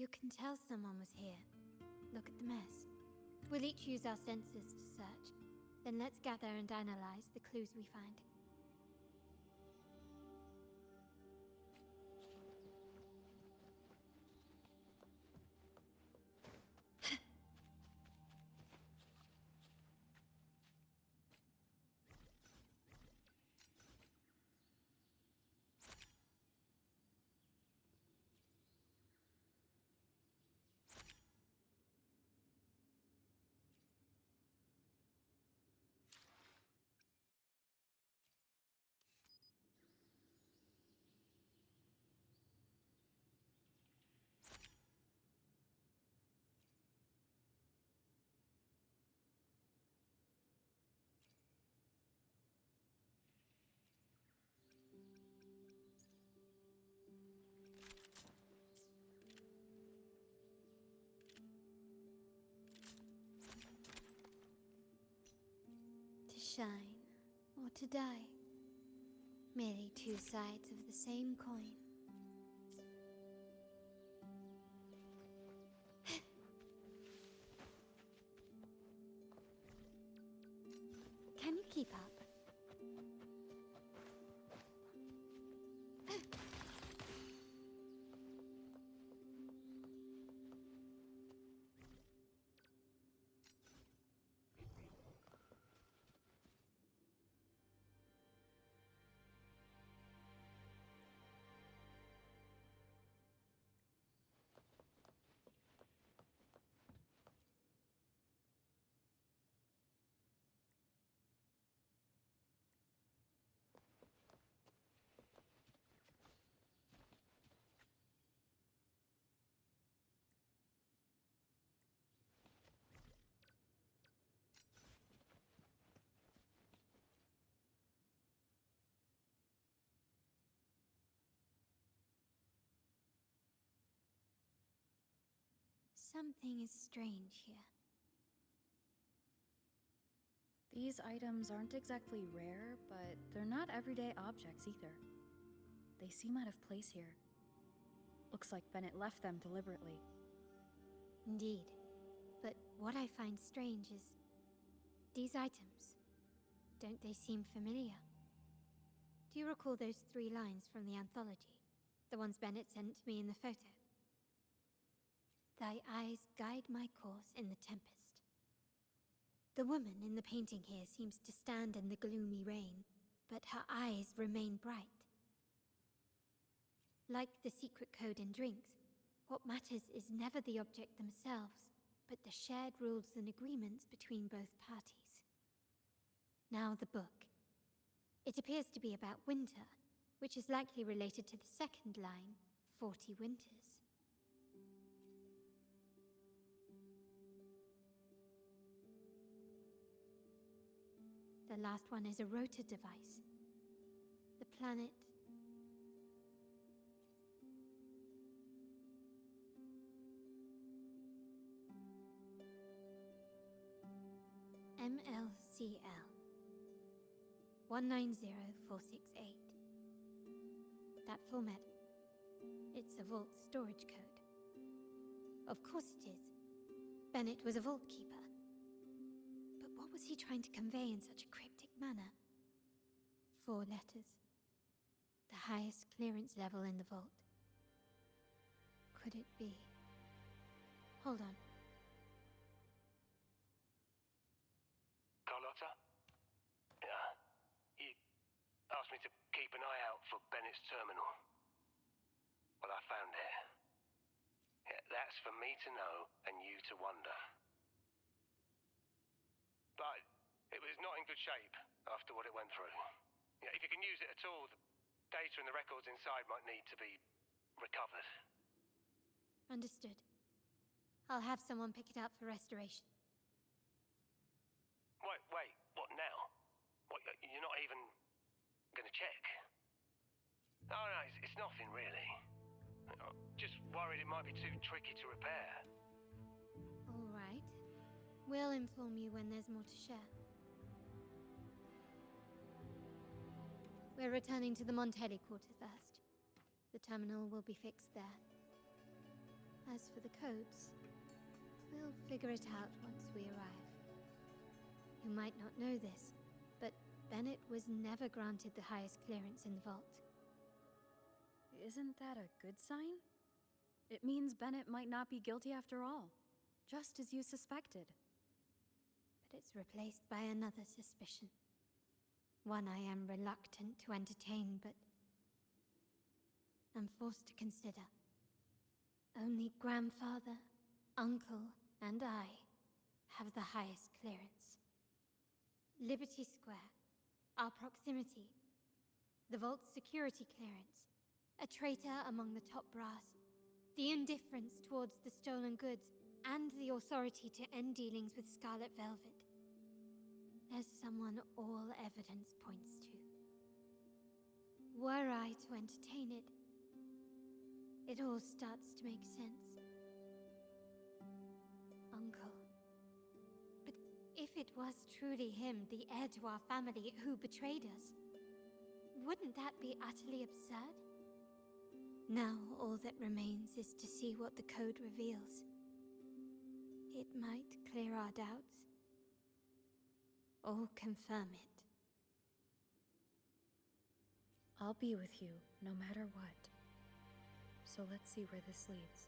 You can tell someone was here. Look at the mess. We'll each use our senses to search. Then let's gather and analyze the clues we find. To shine or to die. Merely two sides of the same coin. Can you keep up? Something is strange here. These items aren't exactly rare, but they're not everyday objects either. They seem out of place here. Looks like Bennett left them deliberately. Indeed. But what I find strange is these items. Don't they seem familiar? Do you recall those 3 lines from the anthology? The ones Bennett sent me in the photo? Thy eyes guide my course in the tempest. The woman in the painting here seems to stand in the gloomy rain, but her eyes remain bright. Like the secret code in drinks, what matters is never the object themselves, but the shared rules and agreements between both parties. Now the book. It appears to be about winter, which is likely related to the second line, 40 winters. The last one is a rotor device. The planet... MLCL 190468. That format. It's a vault storage code. Of course it is. Bennett was a vault keeper. But what was he trying to convey in such a cryptic manner? 4 letters. The highest clearance level in the vault. Could it be? Hold on. Carlotta? Yeah. You asked me to keep an eye out for Bennett's terminal. Well, I found it. Yeah, that's for me to know and you to wonder. But it was not in good shape after what it went through. Yeah, if you can use it at all, the data and the records inside might need to be recovered. Understood. I'll have someone pick it up for restoration. Wait, what now? What, you're not even gonna check? No, it's nothing really. I'm just worried it might be too tricky to repair. All right. We'll inform you when there's more to share. We're returning to the Montelli quarter first. The terminal will be fixed there. As for the codes, we'll figure it out once we arrive. You might not know this, but Bennett was never granted the highest clearance in the vault. Isn't that a good sign? It means Bennett might not be guilty after all, just as you suspected. But it's replaced by another suspicion. One I am reluctant to entertain, but I'm forced to consider. Only grandfather, uncle, and I have the highest clearance. Liberty Square, our proximity, the vault's security clearance, a traitor among the top brass, the indifference towards the stolen goods, and the authority to end dealings with Scarlet Velvet. There's someone all evidence points to. Were I to entertain it, it all starts to make sense. Uncle. But if it was truly him, the heir to our family, who betrayed us, wouldn't that be utterly absurd? Now all that remains is to see what the code reveals. It might clear our doubts, or confirm it. I'll be with you, no matter what. So let's see where this leads.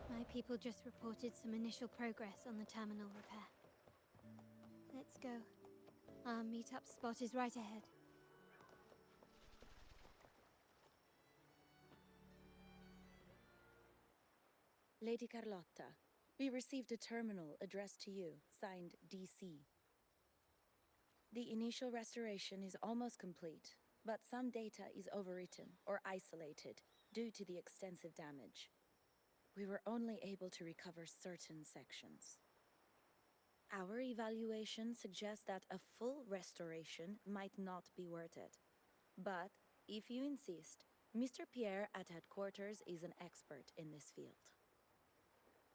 My people just reported some initial progress on the terminal repair. Let's go. Our meetup spot is right ahead. Lady Carlotta, we received a terminal addressed to you, signed DC. The initial restoration is almost complete, but some data is overwritten or isolated due to the extensive damage. We were only able to recover certain sections. Our evaluation suggests that a full restoration might not be worth it. But, if you insist, Mr. Pierre at headquarters is an expert in this field.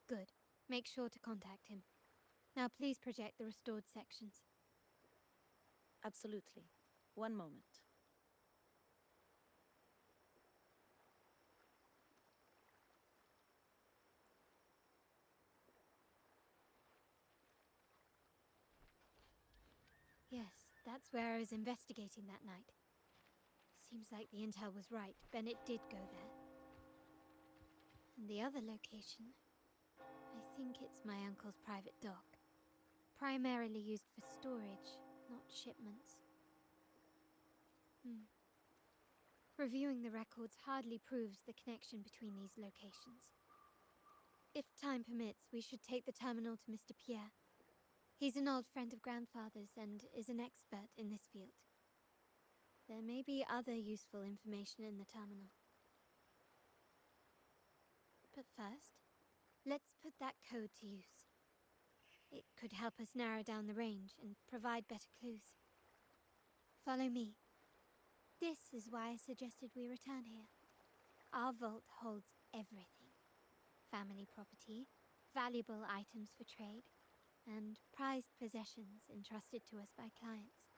Good. Make sure to contact him. Now please project the restored sections. Absolutely. One moment. Yes, that's where I was investigating that night. Seems like the intel was right. Bennett did go there. And the other location, I think it's my uncle's private dock. Primarily used for storage, not shipments. Reviewing the records hardly proves the connection between these locations. If time permits, we should take the terminal to Mr. Pierre. He's an old friend of grandfather's and is an expert in this field. There may be other useful information in the terminal. But first, let's put that code to use. It could help us narrow down the range and provide better clues. Follow me. This is why I suggested we return here. Our vault holds everything. Family property, valuable items for trade, and prized possessions entrusted to us by clients.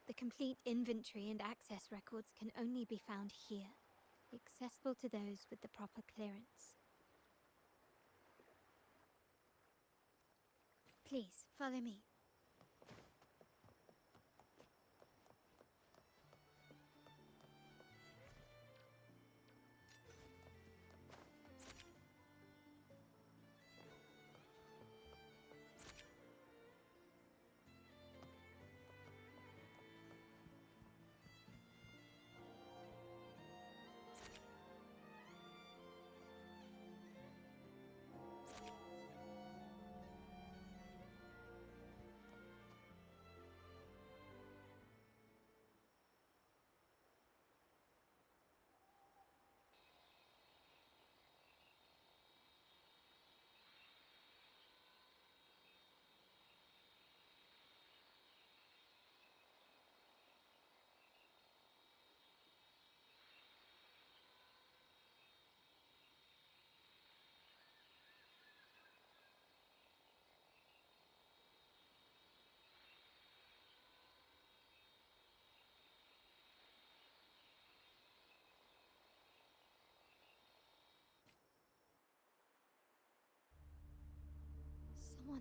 The complete inventory and access records can only be found here, accessible to those with the proper clearance. Please, follow me.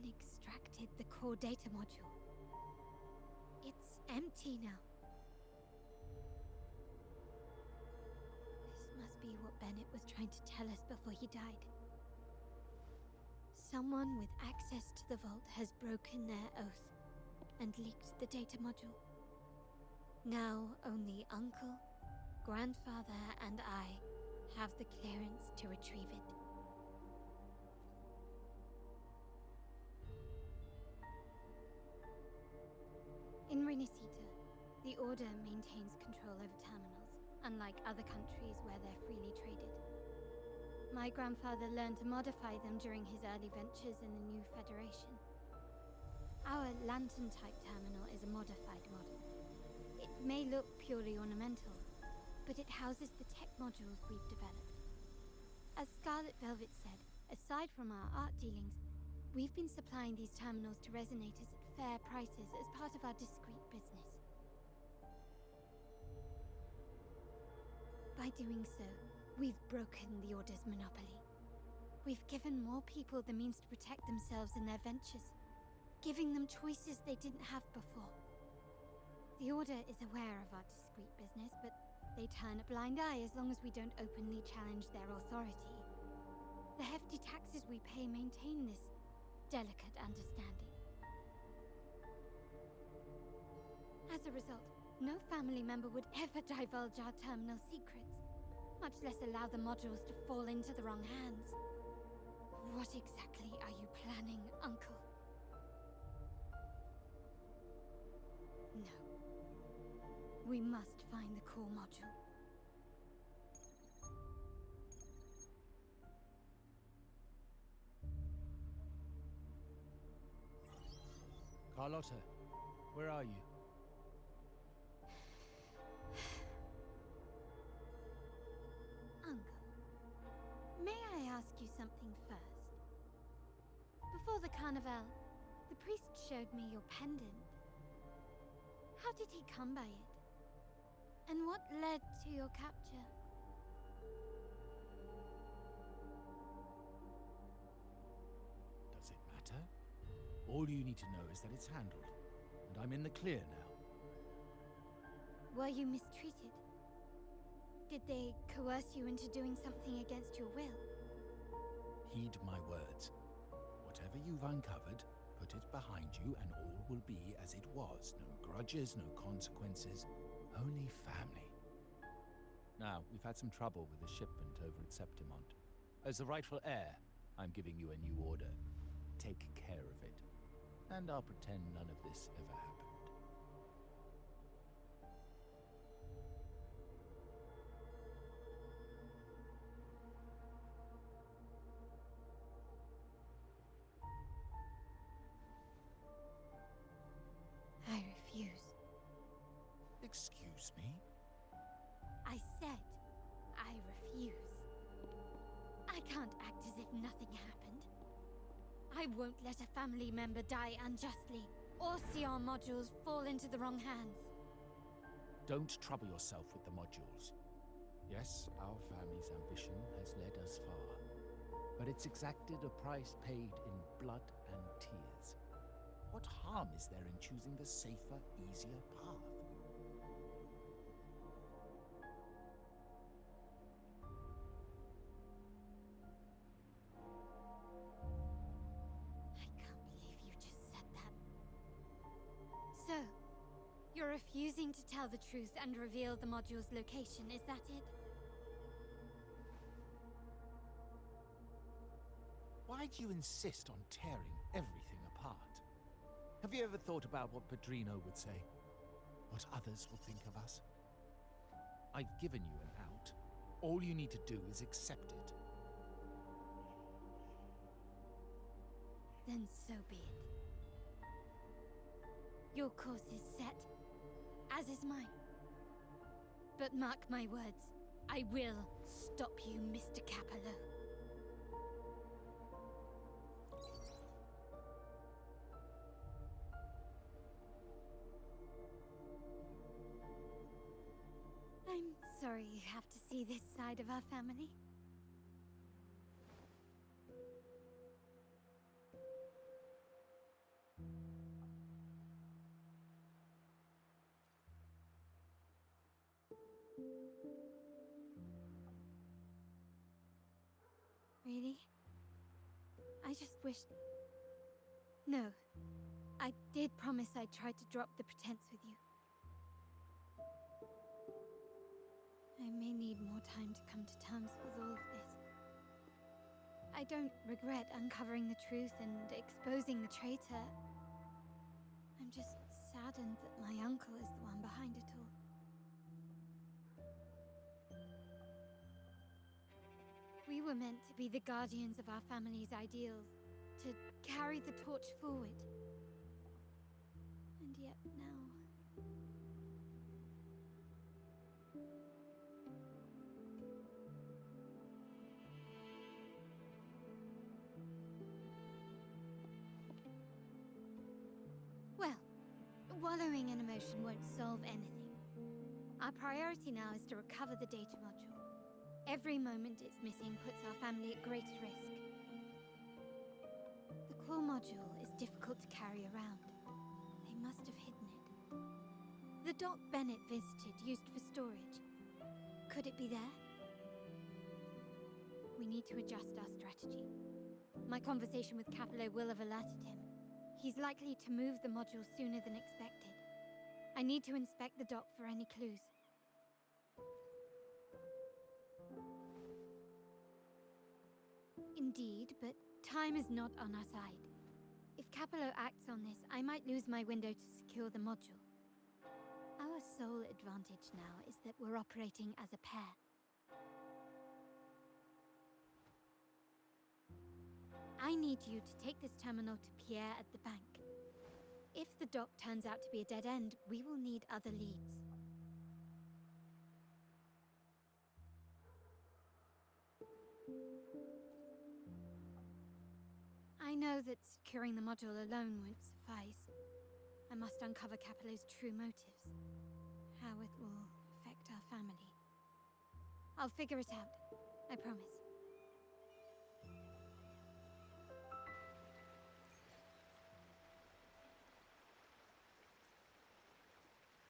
Someone extracted the core data module. It's empty now. This must be what Bennett was trying to tell us before he died. Someone with access to the vault has broken their oath and leaked the data module. Now only Uncle, Grandfather, and I have the clearance to retrieve it. In Renacita, the Order maintains control over terminals, unlike other countries where they're freely traded. My grandfather learned to modify them during his early ventures in the new Federation. Our lantern-type terminal is a modified model. It may look purely ornamental, but it houses the tech modules we've developed. As Scarlet Velvet said, aside from our art dealings, we've been supplying these terminals to resonators at fair prices as part of our discreet business. By doing so, we've broken the Order's monopoly. We've given more people the means to protect themselves and their ventures, giving them choices they didn't have before. The Order is aware of our discreet business, but they turn a blind eye as long as we don't openly challenge their authority. The hefty taxes we pay maintain this delicate understanding. As a result, no family member would ever divulge our terminal secrets, much less allow the modules to fall into the wrong hands. What exactly are you planning, Uncle? No. We must find the core module. Carlotta, where are you? Uncle, may I ask you something first? Before the carnival, the priest showed me your pendant. How did he come by it? And what led to your capture? Does it matter? All you need to know is that it's handled, and I'm in the clear now. Were you mistreated? Did they coerce you into doing something against your will? Heed my words. Whatever you've uncovered, put it behind you and all will be as it was. No grudges, no consequences, only family. Now, we've had some trouble with the shipment over at Septimont. As the rightful heir, I'm giving you a new order. Take care of it. And I'll pretend none of this ever happened. I refuse. Excuse me? I said I refuse. I can't act as if nothing happened. I won't let a family member die unjustly, or see our modules fall into the wrong hands. Don't trouble yourself with the modules. Yes, our family's ambition has led us far, but it's exacted a price paid in blood and tears. What harm is there in choosing the safer, easier path? I can't believe you just said that. So, you're refusing to tell the truth and reveal the module's location, is that it? Why do you insist on tearing everything apart? Have you ever thought about what Padrino would say? What others will think of us? I've given you an out. All you need to do is accept it. Then so be it. Your course is set, as is mine. But mark my words, I will stop you, Mr. Capello. I'm sorry you have to see this side of our family. really. I just wished... No. I did promise I'd try to drop the pretense with you. I may need more time to come to terms with all of this. I don't regret uncovering the truth and exposing the traitor. I'm just saddened that my uncle is the one behind it all. We were meant to be the guardians of our family's ideals, to carry the torch forward. And yet now... Well, wallowing in emotion won't solve anything. Our priority now is to recover the data module. Every moment it's missing puts our family at greater risk. The core module is difficult to carry around. They must have hidden it. The dock Bennett visited used for storage. Could it be there? We need to adjust our strategy. My conversation with Capello will have alerted him. He's likely to move the module sooner than expected. I need to inspect the dock for any clues. Indeed, but time is not on our side. If Capello acts on this, I might lose my window to secure the module. Our sole advantage now is that we're operating as a pair. I need you to take this terminal to Pierre at the bank. If the dock turns out to be a dead end, we will need other leads. I know that securing the module alone won't suffice. I must uncover Capello's true motives. How it will affect our family. I'll figure it out, I promise.